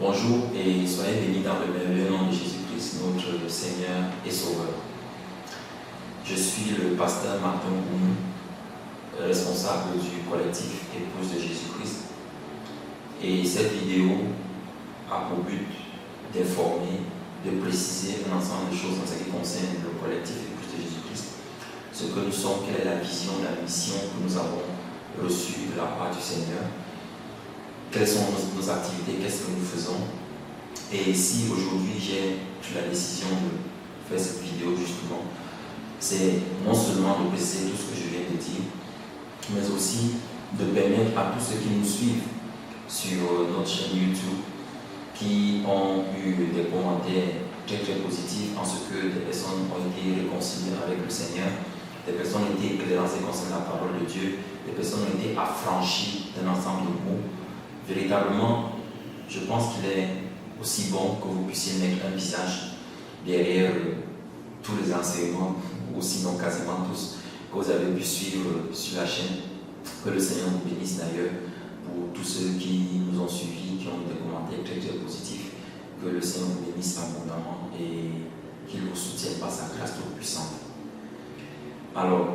Bonjour et soyez bénis dans le merveilleux nom de Jésus-Christ, notre Seigneur et Sauveur. Je suis le pasteur Martin Goumou, responsable du collectif Épouse de Jésus-Christ. Et cette vidéo a pour but d'informer, de préciser un ensemble de choses en ce qui concerne le collectif Épouse de Jésus-Christ. Ce que nous sommes, quelle est la vision, la mission que nous avons reçue de la part du Seigneur. Quelles sont nos activités, qu'est-ce que nous faisons. Et si aujourd'hui j'ai pris la décision de faire cette vidéo justement, c'est non seulement de préciser tout ce que je viens de dire, mais aussi de permettre à tous ceux qui nous suivent sur notre chaîne YouTube, qui ont eu des commentaires très très positifs en ce que des personnes ont été réconciliées avec le Seigneur, des personnes ont été éclairées concernant la parole de Dieu, des personnes ont été affranchies d'un ensemble de mots. Véritablement, je pense qu'il est aussi bon que vous puissiez mettre un visage derrière tous les enseignements, ou sinon quasiment tous, que vous avez pu suivre sur la chaîne. Que le Seigneur vous bénisse d'ailleurs pour tous ceux qui nous ont suivis, qui ont eu des commentaires très très positifs. Que le Seigneur vous bénisse abondamment et qu'il vous soutienne par sa grâce toute puissante. Alors,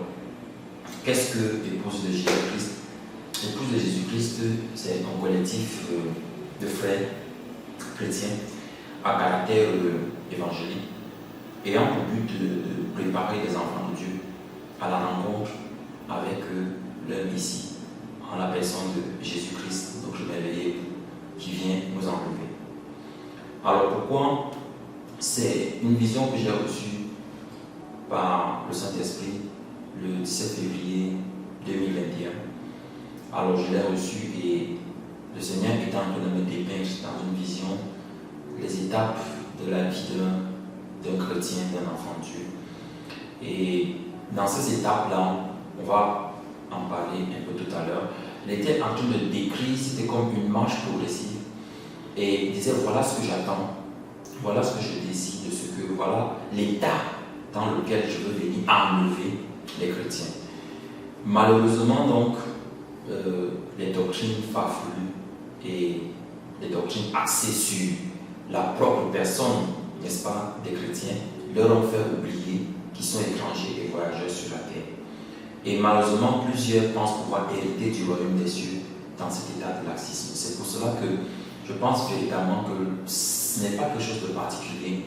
qu'est-ce que l'épouse de Jésus-Christ? L'épouse de Jésus-Christ, c'est un collectif de frères chrétiens à caractère évangélique, ayant pour but de préparer les enfants de Dieu à la rencontre avec leur Messie, en la personne de Jésus-Christ, notre merveilleux, qui vient nous enlever. Alors pourquoi? C'est une vision que j'ai reçue par le Saint-Esprit le 17 février 2021. Alors je l'ai reçu et le Seigneur est en train de me dépeindre dans une vision les étapes de la vie d'un chrétien, d'un enfant de Dieu. Et dans ces étapes-là, on va en parler un peu tout à l'heure. Il était en train de décrire, c'était comme une marche progressive. Et il disait, voilà ce que j'attends, voilà ce que je décide, de ce que, voilà l'état dans lequel je veux venir enlever les chrétiens. Malheureusement donc, les doctrines farfelues et les doctrines axées sur la propre personne, n'est-ce pas, des chrétiens, leur ont fait oublier qu'ils sont étrangers et voyageurs sur la terre. Et malheureusement, plusieurs pensent pouvoir hériter du royaume des cieux dans cet état de laxisme. C'est pour cela que je pense véritablement que ce n'est pas quelque chose de particulier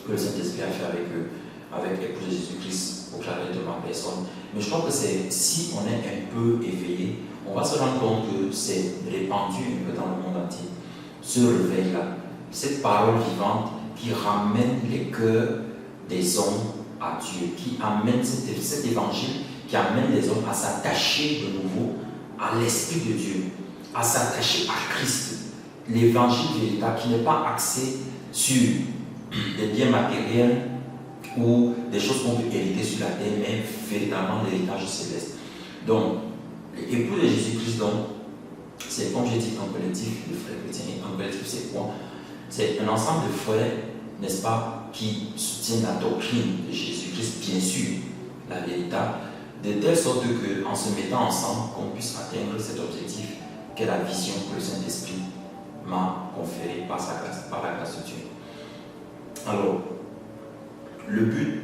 que le Saint-Esprit a fait avec l'épouse de Jésus-Christ au travers de ma personne. Mais je crois que c'est, si on est un peu éveillé, on va se rendre compte que c'est répandu un peu dans le monde entier. Ce réveil-là, cette parole vivante qui ramène les cœurs des hommes à Dieu, qui amène cet évangile, qui amène les hommes à s'attacher de nouveau à l'Esprit de Dieu, à s'attacher à Christ. L'évangile véritable qui n'est pas axé sur des biens matériels ou des choses qu'on peut hériter sur la terre, mais véritablement l'héritage céleste. Donc, l'époux de Jésus-Christ, donc, c'est comme j'ai dit, un collectif de frères chrétiens. Et un collectif, c'est quoi? C'est un ensemble de frères, n'est-ce pas, qui soutiennent la doctrine de Jésus-Christ, bien sûr, la véritable, de telle sorte qu'en se mettant ensemble, qu'on puisse atteindre cet objectif qu'est la vision que le Saint-Esprit m'a conférée par sa grâce, par la grâce de Dieu. Alors, le but,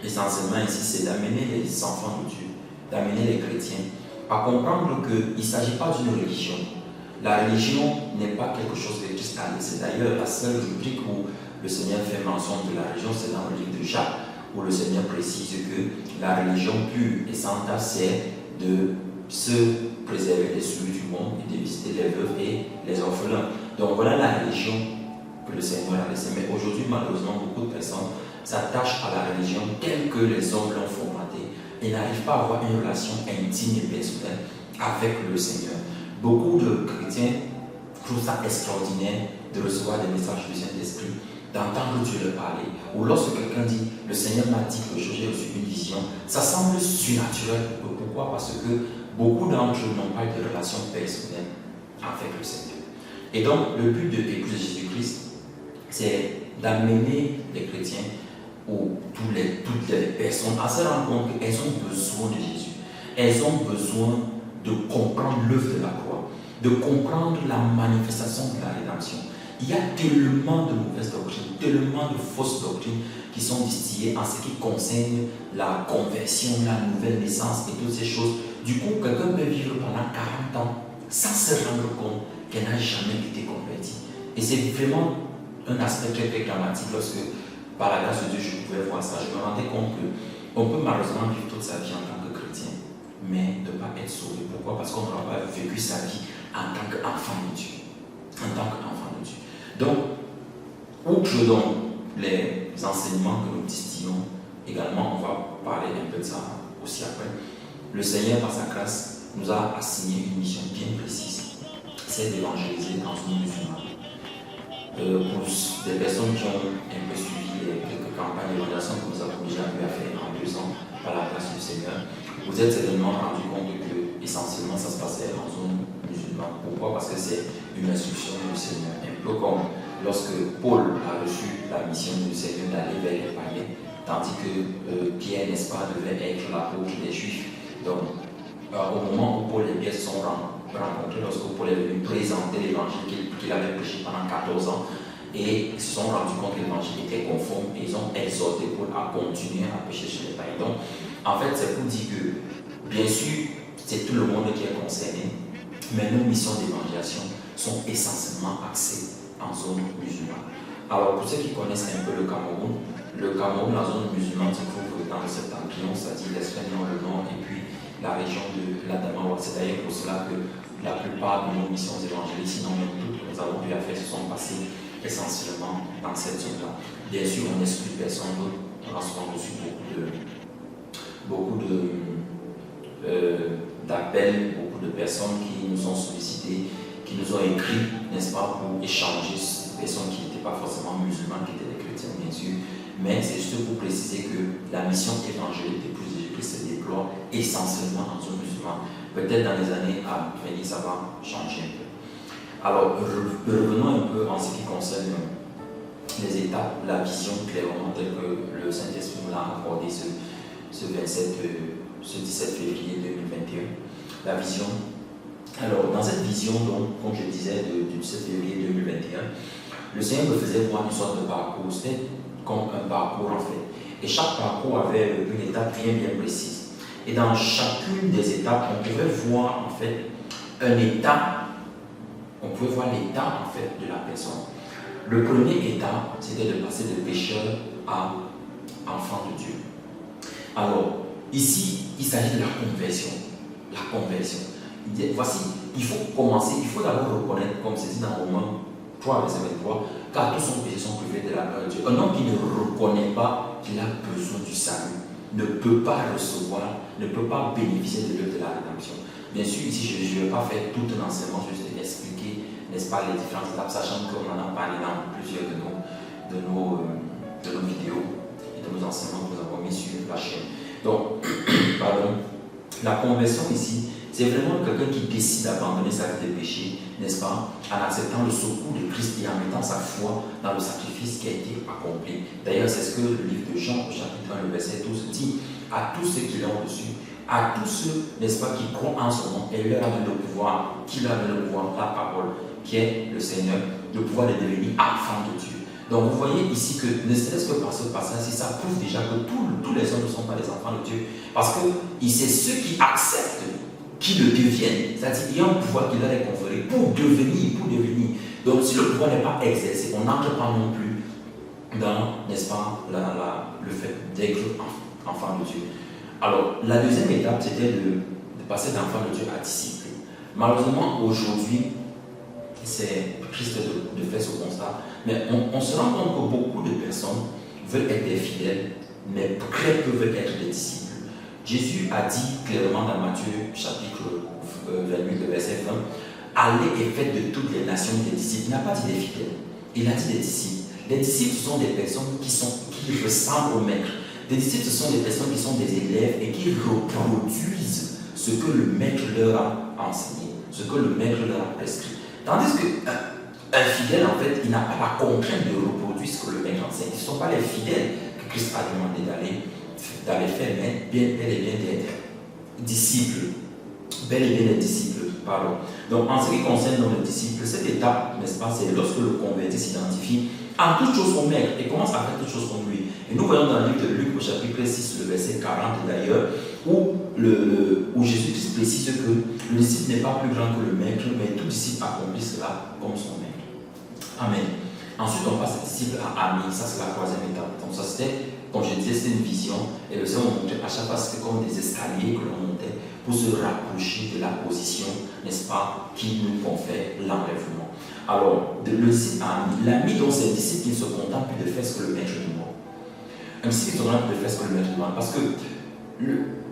essentiellement ici, c'est d'amener les enfants de Dieu, d'amener les chrétiens à comprendre qu'il ne s'agit pas d'une religion. La religion n'est pas quelque chose de cristallisé. C'est d'ailleurs la seule rubrique où le Seigneur fait mention de la religion, c'est dans le livre de Jacques, où le Seigneur précise que la religion pure et sans tache, c'est de se préserver des souillures du monde et de visiter les veuves et les orphelins. Donc voilà la religion que le Seigneur a laissée. Mais aujourd'hui, malheureusement, beaucoup de personnes s'attachent à la religion telle que les hommes l'ont formatée et n'arrivent pas à avoir une relation intime et personnelle avec le Seigneur. Beaucoup de chrétiens trouvent ça extraordinaire de recevoir des messages du Saint-Esprit, d'entendre Dieu leur parler. Ou lorsque quelqu'un dit, le Seigneur m'a dit que j'ai reçu une vision, ça semble surnaturel. Pourquoi? Parce que beaucoup d'entre eux n'ont pas eu de relation personnelle avec le Seigneur. Et donc, le but de l'épouse de Jésus-Christ, c'est d'amener les chrétiens ou toutes les personnes à se rendre compte qu'elles ont besoin de Jésus. Elles ont besoin de comprendre l'œuvre de la croix, de comprendre la manifestation de la rédemption, Il y a tellement de mauvaises doctrines, tellement de fausses doctrines qui sont distillées en ce qui concerne la conversion, la nouvelle naissance et toutes ces choses. Du coup, quelqu'un peut vivre pendant 40 ans sans se rendre compte qu'elle n'a jamais été convertie. Et c'est vraiment un aspect très très dramatique lorsque, par la grâce de Dieu, je pouvais voir ça. Je me rendais compte qu'on peut malheureusement vivre toute sa vie en tant que chrétien, mais ne pas être sauvé. Pourquoi? Parce qu'on n'aura pas vécu sa vie en tant qu'enfant de Dieu. En tant qu'enfant de Dieu. Donc, outre donc les enseignements que nous distillons, également, on va parler un peu de ça aussi après. Le Seigneur, par sa grâce, nous a assigné une mission bien précise, c'est d'évangéliser dans une musulmane. Pour des personnes qui ont un peu suivi quelques campagnes d'évangélisation que nous avons déjà pu faire en 2 ans par la grâce du Seigneur, vous êtes certainement rendu compte que essentiellement ça se passait en zone musulmane. Pourquoi? Parce que c'est une instruction du Seigneur. Un peu comme lorsque Paul a reçu la mission du Seigneur d'aller vers les païens, tandis que Pierre, n'est-ce pas, devait être l'apôtre des Juifs. Donc, au moment où Paul et Pierre se sont rencontrés, lorsque Paul est venu présenter l'évangile qu'il avait prêché pendant 14 ans, et ils se sont rendus compte que l'évangile était conforme, et ils ont exhorté Paul à continuer à prêcher chez les païens. Donc, en fait, c'est pour dire que, bien sûr, c'est tout le monde qui est concerné, mais nos missions d'évangélisation sont essentiellement axées en zone musulmane. Alors, pour ceux qui connaissent un peu le Cameroun, la zone musulmane se trouve dans le septentrion, c'est-à-dire l'Espagne, le nord, et puis la région de l'Adamawa. C'est d'ailleurs pour cela que la plupart de nos missions évangéliques, sinon même toutes que nous avons pu faire, se sont passées essentiellement dans cette zone-là. Bien sûr, on n'exclut personne d'autre. On a souvent reçu beaucoup d'appels, beaucoup de personnes qui nous ont sollicité, qui nous ont écrit, n'est-ce pas, pour échanger, des personnes qui n'étaient pas forcément musulmanes, qui étaient des chrétiens, bien sûr. Mais c'est juste pour préciser que la mission évangélique de Jésus-Christ se déploie essentiellement dans une musulmane. Peut-être dans les années à venir, ça va changer un peu. Alors, revenons un peu en ce qui concerne les étapes, la vision clairement telle que le Saint-Esprit nous l'a accordé ce 17 février 2021. La vision. Alors, dans cette vision, donc, comme je disais, du 17 février 2021, le Seigneur me faisait voir une sorte de parcours. C'était comme un parcours en fait. Et chaque parcours avait une étape bien précise. Et dans chacune des étapes, on pouvait voir en fait un état, on pouvait voir l'état en fait de la personne. Le premier état, c'était de passer de pécheur à enfant de Dieu. Alors, ici, il s'agit de la conversion. La conversion. Voici, il faut commencer, il faut d'abord reconnaître, comme c'est dit dans Romains 3, verset 23, car tous sont péchés, sont privés de la gloire de Dieu. Un homme qui ne reconnaît pas qu'il a besoin du salut ne peut pas recevoir, ne peut pas bénéficier de l'œuvre de la rédemption. Bien sûr, ici, je ne vais pas faire tout un enseignement, juste expliquer, n'est-ce pas, les différentes étapes, sachant qu'on en a parlé dans plusieurs de nos vidéos et de nos enseignements que nous avons mis sur la chaîne. Donc, pardon, la conversion ici, c'est vraiment quelqu'un qui décide d'abandonner sa vie de péché, n'est-ce pas, en acceptant le secours de Christ et en mettant sa foi dans le sacrifice qui a été accompli. D'ailleurs, c'est ce que le livre de Jean, au chapitre 1, le verset 12, dit à tous ceux qui l'ont reçu, à tous ceux, n'est-ce pas, qui croient en son nom, et leur a donné le pouvoir, qui leur a donné le pouvoir, la parole, qui est le Seigneur, le pouvoir de devenir enfant de Dieu. Donc vous voyez ici que, ne serait-ce que par ce passage, ça prouve déjà que tous les hommes ne sont pas des enfants de Dieu. Parce que c'est ceux qui acceptent qui le deviennent. C'est-à-dire qu'il y a un pouvoir qui leur est conféré pour devenir. Donc si le pouvoir n'est pas exercé, on n'entre pas non plus dans, n'est-ce pas, le fait d'être enfant de Dieu. Alors, la deuxième étape, c'était de passer d'enfant de Dieu à disciple. Malheureusement, aujourd'hui, c'est triste de faire ce constat, mais on se rend compte que beaucoup de personnes veulent être des fidèles, mais très peu veulent être des disciples. Jésus a dit clairement dans Matthieu chapitre 28, verset 20, allez et faites de toutes les nations des disciples. Il n'a pas dit des fidèles, il a dit des disciples. Les disciples, ce sont des personnes qui ressemblent au maître. Des disciples, ce sont des personnes qui sont des élèves et qui reproduisent ce que le maître leur a enseigné, ce que le maître leur a prescrit. Tandis qu'un fidèle, en fait, il n'a pas la contrainte de reproduire ce que le maître enseigne. Ce ne sont pas les fidèles que Christ a demandé d'aller faire, mais bel et bien d'être disciples. Bel et bien des disciples. Pardon. Donc, en ce qui concerne nos disciples, cette étape, n'est-ce pas, c'est lorsque le converti s'identifie en toutes choses au Maître et commence à faire toutes choses comme lui. Et nous voyons dans le livre de Luc, au chapitre 6, le verset 40 d'ailleurs, où Jésus précise que le disciple n'est pas plus grand que le Maître, mais tout disciple accomplit cela comme son Maître. Amen. Ensuite, on passe au disciple à ami. Ça, c'est la troisième étape. Donc, ça, c'était, comme je disais, c'était une vision. Et le Seigneur montrait à chaque fois, c'était comme des escaliers que l'on montait pour se rapprocher de la position, n'est-ce pas, qui nous confère l'enlèvement. Alors, le disciple à ami. L'ami, donc, c'est le disciple qui ne se contente plus de faire ce que le Maître demande. Un disciple qui ne se contente plus de faire ce que le Maître demande. Parce que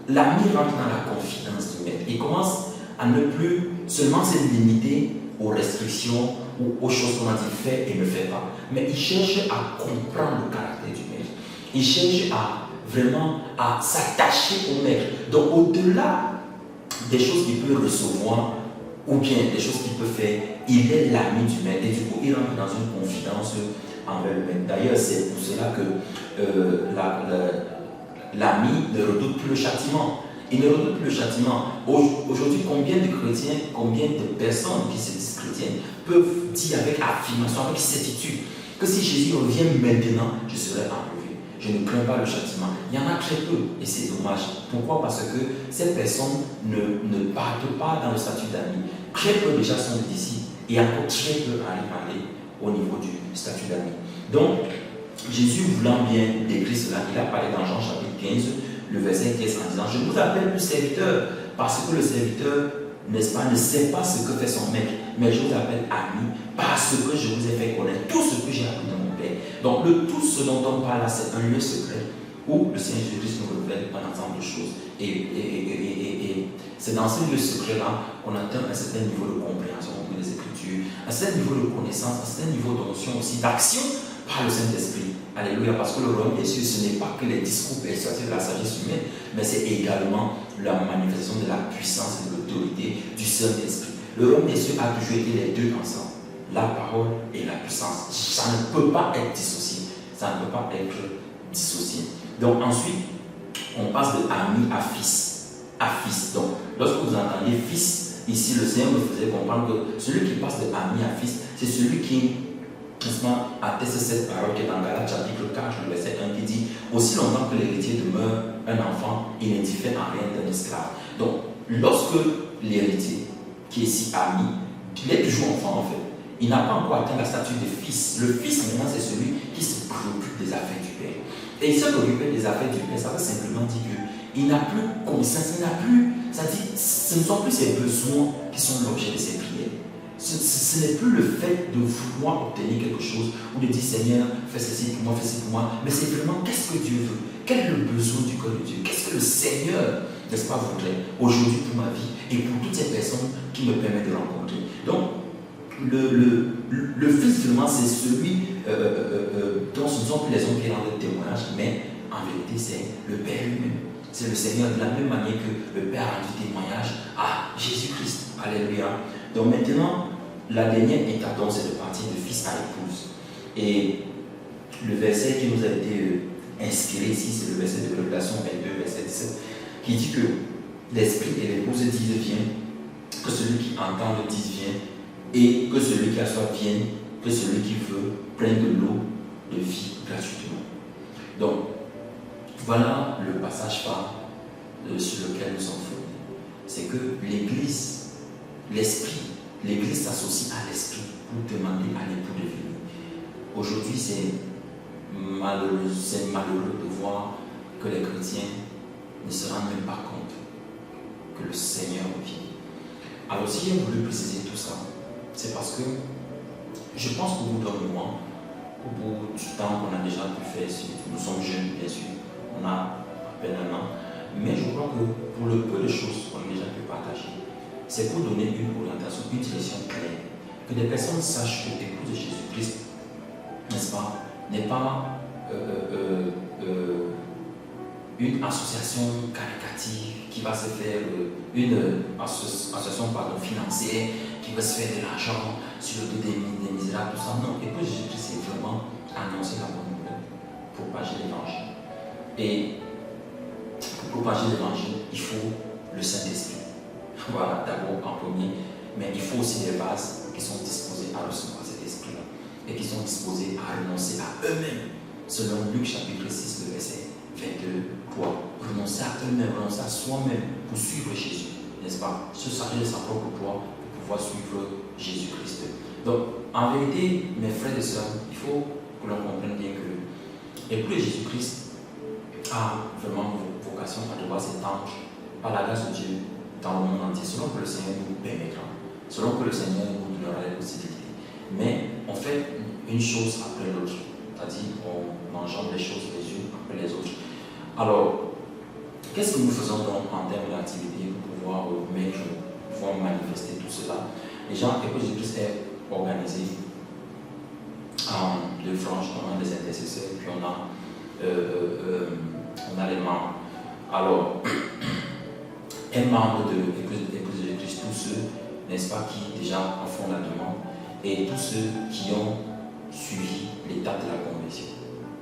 l'ami rentre dans la confidence du Maître. Il commence à ne plus seulement se limiter aux restrictions ou aux choses qu'on a dit faire et ne fait pas. Mais il cherche à comprendre le caractère du Maître. Il cherche à vraiment à s'attacher au Maître. Donc au-delà des choses qu'il peut recevoir ou bien des choses qu'il peut faire, il est l'ami du Maître et du coup il rentre dans une confidence envers le Maître. D'ailleurs, c'est pour cela que l'ami ne redoute plus le châtiment. Il ne redoute plus le châtiment. Aujourd'hui, combien de chrétiens, combien de personnes qui se disent chrétiennes peuvent dire avec affirmation, avec certitude, que si Jésus revient maintenant, je serai enlevé. Je ne crains pas le châtiment. Il y en a très peu et c'est dommage. Pourquoi? Parce que ces personnes ne partent pas dans le statut d'amis. Très peu déjà sont des disciples et encore très peu arrivent à aller au niveau du statut d'amis. Donc, Jésus voulant bien décrire cela, il a parlé dans Jean chapitre 15, le verset 15 en disant: je vous appelle plus serviteur, parce que le serviteur, n'est-ce pas, ne sait pas ce que fait son maître, mais je vous appelle ami, parce que je vous ai fait connaître tout ce que j'ai appris de mon Père. Donc le tout ce dont on parle là, c'est un lieu secret où le Seigneur Jésus-Christ nous révèle un ensemble de choses. Et c'est dans ce lieu secret-là qu'on atteint un certain niveau de compréhension des Écritures, un certain niveau de connaissance, un certain niveau d'onction aussi, d'action par le Saint-Esprit. Alléluia, parce que le royaume des cieux, ce n'est pas que les discours persuasifs de la sagesse humaine, mais c'est également la manifestation de la puissance et de l'autorité du Saint-Esprit. Le royaume des cieux a toujours été les deux ensemble, la parole et la puissance. Ça ne peut pas être dissocié. Ça ne peut pas être dissocié. Donc ensuite, on passe de ami à fils. À fils. Donc, lorsque vous entendez fils, ici le Seigneur me faisait comprendre que celui qui passe de ami à fils, c'est celui qui atteste cette parole qui est dans Galates chapitre 4, le verset 1 qui dit: aussi longtemps que l'héritier demeure un enfant, il n'est différent en rien d'un esclave. Donc, lorsque l'héritier, qui est ici ami, il est toujours enfant en fait. Il n'a pas encore atteint la stature de fils. Le fils maintenant, c'est celui qui se préoccupe des affaires du Père. Et il se préoccupe des affaires du Père, ça veut simplement dire qu'il n'a plus connaissance, il n'a plus, ça dit, ce ne sont plus ses besoins qui sont l'objet de ses prières. Ce n'est plus le fait de vouloir obtenir quelque chose ou de dire: Seigneur, fais ceci pour moi, fais ceci pour moi, mais c'est vraiment qu'est-ce que Dieu veut, quel est le besoin du cœur de Dieu, qu'est-ce que le Seigneur, n'est-ce pas, voudrait aujourd'hui pour ma vie et pour toutes ces personnes qui me permettent de rencontrer. Donc, le Fils vraiment, c'est celui dont ce ne sont plus les hommes qui rendent témoignage, mais en vérité, c'est le Père lui-même. C'est le Seigneur, de la même manière que le Père a rendu témoignage à Jésus-Christ. Alléluia. Donc maintenant, la dernière étape, c'est de partir de fils à épouse. Et le verset qui nous a été inspiré ici, c'est le verset de Révélation 22, verset 17, qui dit que l'esprit et l'épouse disent: viens, que celui qui entend le dise: viens, et que celui qui a soif vienne, que celui qui veut prenne de l'eau de vie gratuitement. Donc, voilà le passage phare sur lequel nous sommes fondés. C'est que l'Église, l'Esprit, l'Église s'associe à l'Esprit pour demander à l'époux de venir. Aujourd'hui, c'est malheureux de voir que les chrétiens ne se rendent même pas compte que le Seigneur vient. Alors, si j'ai voulu préciser tout ça, c'est parce que je pense qu'au bout d'un moment, au bout du temps qu'on a déjà pu faire, nous sommes jeunes, bien sûr, on a à peine un an, mais je crois que pour le peu de choses qu'on a déjà pu partager, c'est pour donner une orientation, une direction claire, que des personnes sachent que l'épouse de Jésus-Christ, n'est-ce pas, n'est pas une association caritative qui va se faire, une association financière qui va se faire de l'argent sur le dos des misérables, tout ça. Non, l'épouse de Jésus-Christ, c'est vraiment annoncer la bonne nouvelle, propager l'évangile. Et pour propager l'évangile, il faut le Saint-Esprit. Voilà, d'abord en premier. Mais il faut aussi des bases qui sont disposées à recevoir cet esprit-là et qui sont disposées à renoncer à eux-mêmes. Selon Luc chapitre 6, le verset 22, pour renoncer à eux-mêmes, renoncer à soi-même pour suivre Jésus, n'est-ce pas? Se charger de sa propre poids pour pouvoir suivre Jésus-Christ. Donc, en vérité, mes frères et sœurs, il faut que l'on comprenne bien que épouser Jésus-Christ a vraiment vocation à devoir s'étendre par la grâce de Dieu dans le monde entier, selon que le Seigneur nous permettra, selon que le Seigneur nous donnera les possibilités. Mais on fait une chose après l'autre, c'est-à-dire on engendre les choses les unes après les autres. Alors, qu'est-ce que nous faisons donc en termes d'activité pour pouvoir pouvoir manifester tout cela? Déjà, Épouse Jésus-Christ est organisé en deux franges. On a les intercesseurs, puis on a les membres. Alors, un membre de l'Épouse de Jésus-Christ, tous ceux, n'est-ce pas, qui déjà en font la demande, et tous ceux qui ont suivi l'étape de la conversion.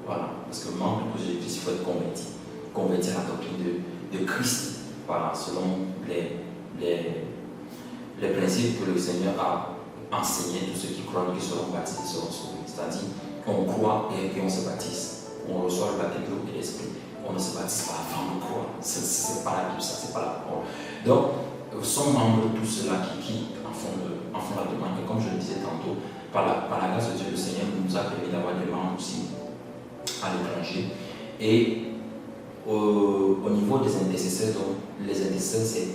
Voilà, parce que membre de l'Épouse de Jésus-Christ, il faut être converti à la doctrine de Christ, voilà, selon les principes que le Seigneur a enseignés. Tous ceux qui croient qu'ils seront baptisés seront sauvés. C'est-à-dire qu'on croit et on se baptise. On reçoit le baptême de l'eau et l'esprit. On ne se baptise pas avant de croire. C'est pas la Bible, ça, c'est pas la parole. Donc, sont membres de tous ceux-là qui en font la demande. Et comme je le disais tantôt, par la grâce de Dieu, le Seigneur nous a permis d'avoir des membres aussi à l'étranger. Et au niveau des intercesseurs, donc, les intercesseurs,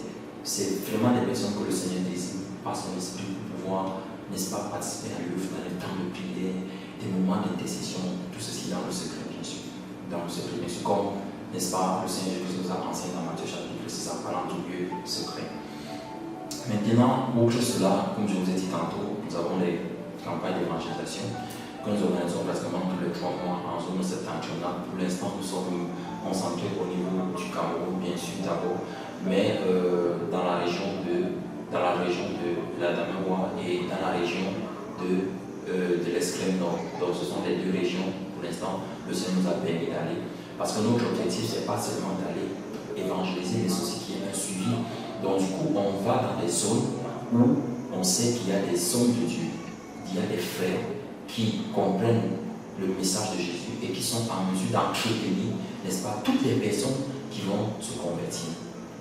c'est vraiment des personnes que le Seigneur désire par son esprit pour pouvoir, n'est-ce pas, participer à l'œuvre dans les temps de prière, des moments d'intercession, tout ceci dans le secret, bien sûr. Dans le secret, bien sûr, comme, n'est-ce pas, le Seigneur Jésus nous a enseigné dans Matthieu chapitre 6, en parlant du lieu secret. Maintenant, outre cela, comme je vous ai dit tantôt, nous avons les campagnes d'évangélisation que nous organisons pratiquement tous les 3 mois en zone septentrionale. Pour l'instant, nous sommes concentrés au niveau du Cameroun, bien sûr, d'abord, mais dans la région de la Damewa et dans la région de l'extrême nord. Donc, ce sont les 2 régions, pour l'instant, le Seigneur nous a permis d'aller. Parce que notre objectif, ce n'est pas seulement d'aller évangéliser, mais aussi qu'il y ait un suivi. Donc, du coup, on va dans des zones où on sait qu'il y a des hommes de Dieu, il y a des frères qui comprennent le message de Jésus et qui sont en mesure d'entretenir, n'est-ce pas, toutes les personnes qui vont se convertir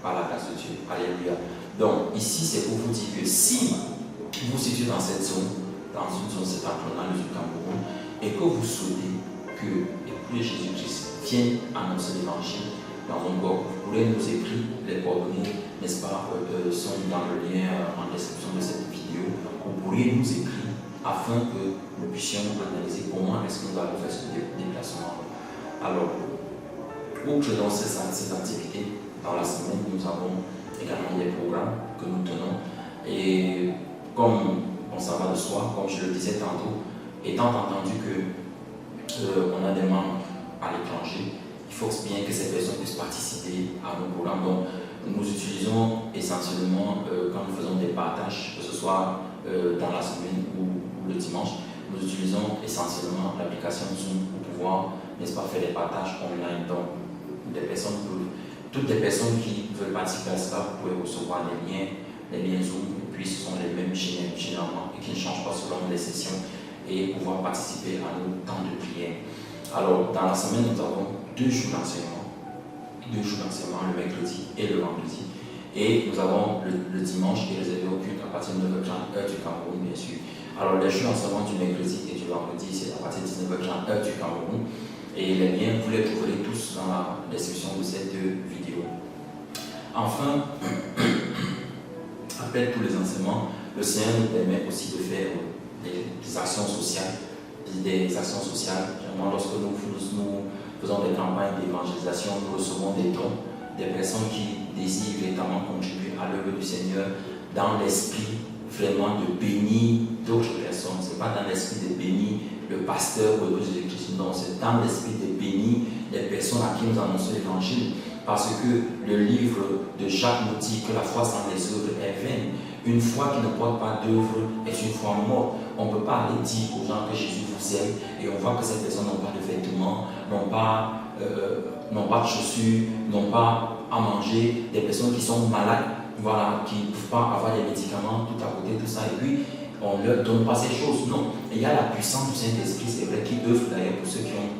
par la grâce de Dieu. Alléluia. Donc, ici, c'est pour vous dire que si vous vous situez dans cette zone, dans une zone septentrionale du Cameroun, et que vous souhaitez que Jésus-Christ vienne annoncer l'évangile dans un blog, vous pourrez nous écrire, les coordonnées, n'est-ce pas, sont dans le lien en description de cette vidéo. Vous pourriez nous écrire afin que nous puissions analyser comment est-ce que nous allons faire ce déplacement. Alors, outre dans ces activités, dans la semaine, nous avons également des programmes que nous tenons. Et comme on s'en va de soi, comme je le disais tantôt, étant entendu qu'on a des membres à l'étranger, il faut bien que ces personnes puissent participer à nos programmes. Donc, nous utilisons essentiellement, quand nous faisons des partages, que ce soit dans la semaine ou le dimanche, nous utilisons essentiellement l'application Zoom pour pouvoir, n'est-ce pas, faire des partages online. Donc, toutes les personnes qui veulent participer à cela, vous pouvez recevoir les liens Zoom, et puis ce sont les mêmes généralement et qui ne changent pas selon les sessions, et pouvoir participer à nos temps de prière. Alors, dans la semaine, nous avons 2 jours d'enseignement, le mercredi et le vendredi. Et nous avons le dimanche qui est réservé au culte à partir de 9h30, heure du Cameroun, bien sûr. Alors, les jours d'enseignement du mercredi et du vendredi, c'est à partir de 19h30, heure du Cameroun. Et les liens, vous les trouverez tous dans la description de cette vidéo. Enfin, après tous les enseignements, le Seigneur nous permet aussi de faire des actions sociales. Vraiment, lorsque nous faisons des campagnes d'évangélisation, nous recevons des dons, des personnes qui désirent véritablement contribuer à l'œuvre du Seigneur dans l'esprit vraiment de bénir d'autres personnes. Ce n'est pas dans l'esprit de bénir le pasteur ou le Jésus-Christ, non, c'est dans l'esprit de bénir les personnes à qui nous annonçons l'évangile. Parce que le livre de Jacques nous dit que la foi sans les œuvres est vaine. Une foi qui ne porte pas d'œuvre est une foi morte. On ne peut pas aller dire aux gens que Jésus vous aime et on voit que ces personnes n'ont pas de vêtements, n'ont pas de chaussures, n'ont pas à manger, des personnes qui sont malades. voilà, qui ne peuvent pas avoir des médicaments tout à côté, tout ça, et puis on ne leur donne pas ces choses. Non, il y a la puissance du Saint-Esprit, c'est vrai, qui œuvre d'ailleurs pour ceux qui ont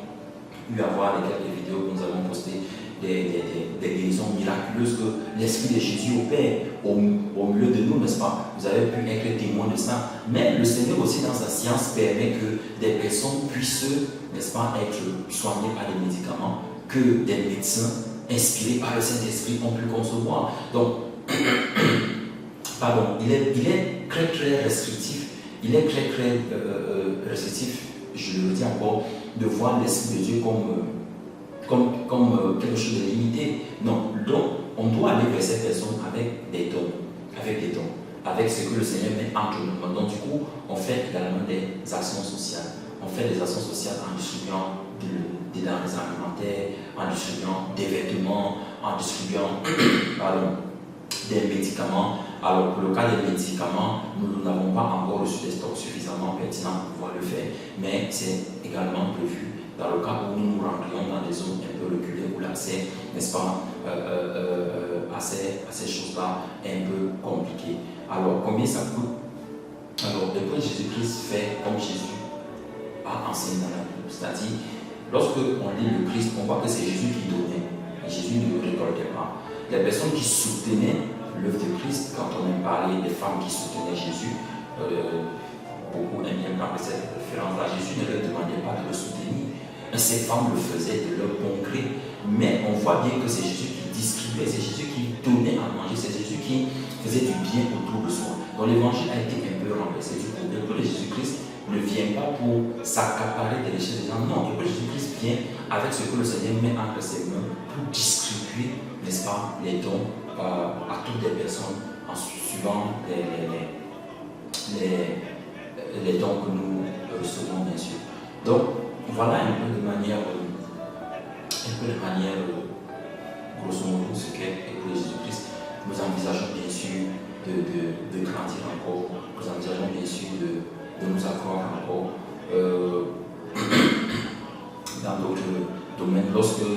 eu à voir les quelques vidéos que nous avons postées, des guérisons miraculeuses que l'Esprit de Jésus opère au milieu de nous, n'est-ce pas? Vous avez pu être témoin de ça. Mais le Seigneur aussi, dans sa science, permet que des personnes puissent, n'est-ce pas, être soignées par des médicaments que des médecins inspirés par le Saint-Esprit ont pu concevoir. Donc, pardon, il est très très restrictif. Il est très très restrictif, je le dis encore, de voir l'Esprit de Dieu comme quelque chose de limité. Non, donc on doit aller vers ces personnes avec des dons, avec ce que le Seigneur met entre nous. Donc du coup, on fait également des actions sociales. On fait des actions sociales en distribuant des denrées alimentaires, en distribuant des vêtements, en distribuant des médicaments. Alors pour le cas des médicaments, nous n'avons pas encore reçu des stocks suffisamment pertinents pour pouvoir le faire, mais c'est également prévu dans le cas où nous nous rendrions dans des zones un peu reculées où l'accès, n'est-ce pas, à ces choses-là est un peu compliqué. Alors combien ça coûte? Alors le point Jésus-Christ fait comme Jésus a enseigné dans la Bible, c'est-à-dire lorsque on lit le Christ, on voit que c'est Jésus qui donnait, et Jésus ne récoltait pas. Les personnes qui soutenaient l'œuvre de Christ, quand on a parlé des femmes qui soutenaient Jésus, beaucoup aiment bien parler de cette référence-là. Jésus ne leur demandait pas de le soutenir, mais ces femmes le faisaient de leur bon gré. Mais on voit bien que c'est Jésus qui distribuait, c'est Jésus qui donnait à manger, c'est Jésus qui faisait du bien autour de soi. Donc l'évangile a été un peu renversé. Du coup, le peuple de Jésus-Christ ne vient pas pour s'accaparer des richesses des gens. Non, le peuple de Jésus-Christ vient avec ce que le Seigneur met entre ses mains pour distribuer, n'est-ce pas, les dons à toutes les personnes en suivant les dons que nous recevons, bien sûr. Donc, voilà un peu de manière grosso modo, ce qu'est l'époux de Jésus-Christ. Nous envisageons bien sûr de grandir encore, nous envisageons bien sûr de nous accroître encore dans d'autres domaines. Lorsque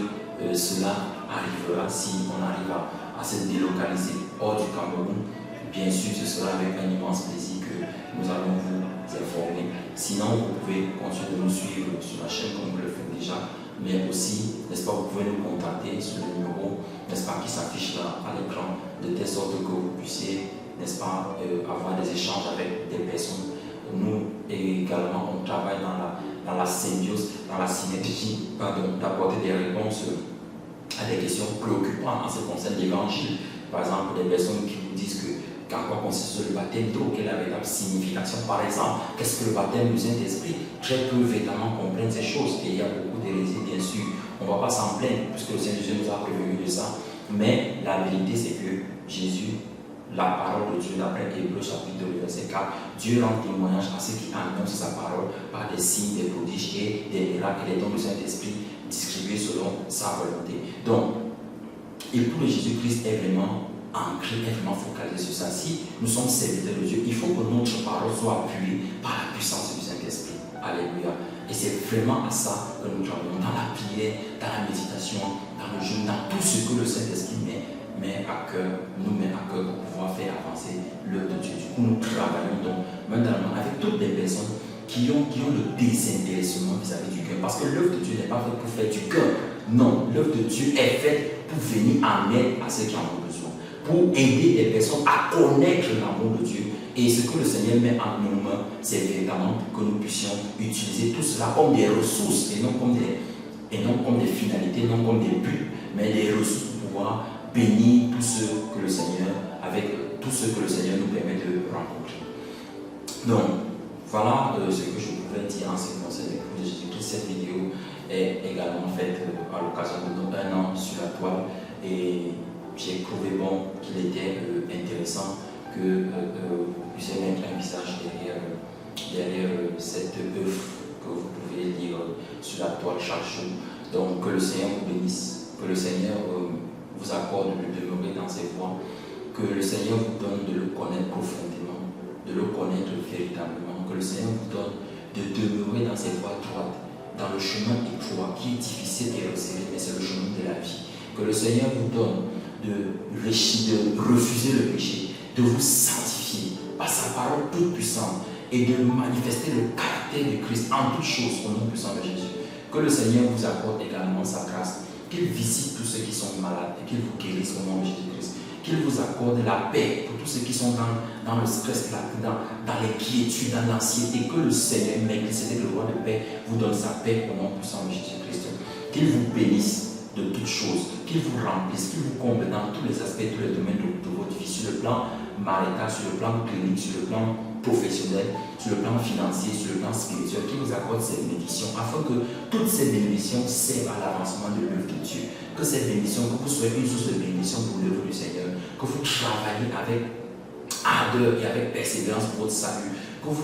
cela arrivera, si on arrive à se délocaliser hors du Cameroun, bien sûr, ce sera avec un immense plaisir que nous allons vous informer. Sinon, vous pouvez continuer de nous suivre sur la chaîne comme vous le faites déjà, mais aussi, n'est-ce pas, vous pouvez nous contacter sur le numéro, n'est-ce pas, qui s'affiche là à l'écran, de telle sorte que vous puissiez, n'est-ce pas, avoir des échanges avec des personnes. Nous également, on travaille dans la symbiose, dans la synergie, d'apporter des réponses à des questions préoccupantes en ce qui concerne l'évangile. Par exemple, des personnes qui vous disent qu'en quoi consiste le baptême d'eau, quelle est la véritable signification. Par exemple, qu'est-ce que le baptême du Saint-Esprit? Très peu véritablement comprennent ces choses. Et il y a beaucoup d'hérésies, bien sûr. On ne va pas s'en plaindre, puisque le Saint-Jésus nous a prévenu de ça. Mais la vérité, c'est que Jésus, la parole de Dieu, d'après Hébreux chapitre 2, verset 4, Dieu rend témoignage à ceux qui annoncent sa parole par des signes, des prodiges et des miracles et des dons du Saint-Esprit distribués selon sa volonté. Donc, l'époux de Jésus-Christ est vraiment ancré, est vraiment focalisé sur ça. Si nous sommes serviteurs de Dieu, il faut que notre parole soit appuyée par la puissance du Saint-Esprit. Alléluia. Et c'est vraiment à ça que nous travaillons, dans la prière, dans la méditation, dans le jeûne, dans tout ce que le Saint-Esprit nous met à cœur pour pouvoir faire avancer l'œuvre de Dieu. Du coup, nous travaillons donc maintenant avec toutes les personnes qui ont le désintéressement vis-à-vis du cœur. Parce que l'œuvre de Dieu n'est pas faite pour faire du cœur. Non, l'œuvre de Dieu est faite pour venir en aide à ceux qui en ont besoin. Pour aider les personnes à connaître l'amour de Dieu. Et ce que le Seigneur met en nos mains, c'est véritablement pour que nous puissions utiliser tout cela comme des ressources et non comme des finalités, non comme des buts, mais des ressources pour pouvoir bénir tout ce que le Seigneur, avec tout ce que le Seigneur nous permet de rencontrer. Donc, voilà ce que je pouvais dire en ce qui concerne l'époux de Jésus-Christ. Cette vidéo est également faite à l'occasion de nos 1 an sur la toile et j'ai trouvé bon qu'il était intéressant que vous puissiez mettre un visage derrière cette œuvre que vous pouvez lire sur la toile chaque jour. Donc que le Seigneur vous bénisse, que le Seigneur vous accorde de demeurer dans ses voies, que le Seigneur vous donne de le connaître profondément, de le connaître véritablement, que le Seigneur vous donne de demeurer dans ses voies droites, dans le chemin étroit qui est difficile et resserré, mais c'est le chemin de la vie. Que le Seigneur vous donne de refuser le péché, de vous sanctifier par sa parole toute puissante et de manifester le caractère de Christ en toutes choses au nom puissant de Jésus. Que le Seigneur vous accorde également sa grâce, qu'il visite tous ceux qui sont malades et qu'il vous guérisse au nom de Jésus-Christ. Qu'il vous accorde la paix pour tous ceux qui sont dans le stress, dans l'inquiétude, dans l'anxiété. Que le Seigneur, c'est le roi de paix, vous donne sa paix au nom puissant de Jésus-Christ. Qu'il vous bénisse de toutes choses, qu'il vous remplisse, qu'il vous comble dans tous les aspects, tous les domaines de votre vie, sur le plan marital, sur le plan clinique, sur le plan professionnel, sur le plan financier, sur le plan spirituel, qu'il vous accorde ces bénédictions afin que toutes ces bénédictions servent à l'avancement de l'œuvre de Dieu. Que ces bénédictions, que vous soyez une source de bénédiction pour l'œuvre du Seigneur, que vous travaillez avec ardeur et avec persévérance pour votre salut, que vous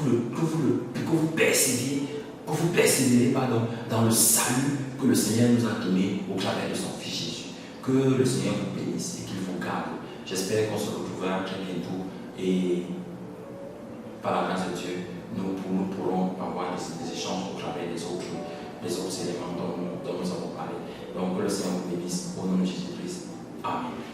persévérez dans le salut que le Seigneur nous a donné au travers de son Fils Jésus. Que le Seigneur vous bénisse et qu'il vous garde. J'espère qu'on se retrouvera très bientôt et par la grâce de Dieu, nous pourrons avoir des échanges au travers des autres éléments dont nous avons parlé. Donc que le Seigneur vous bénisse au nom de Jésus-Christ. Amen.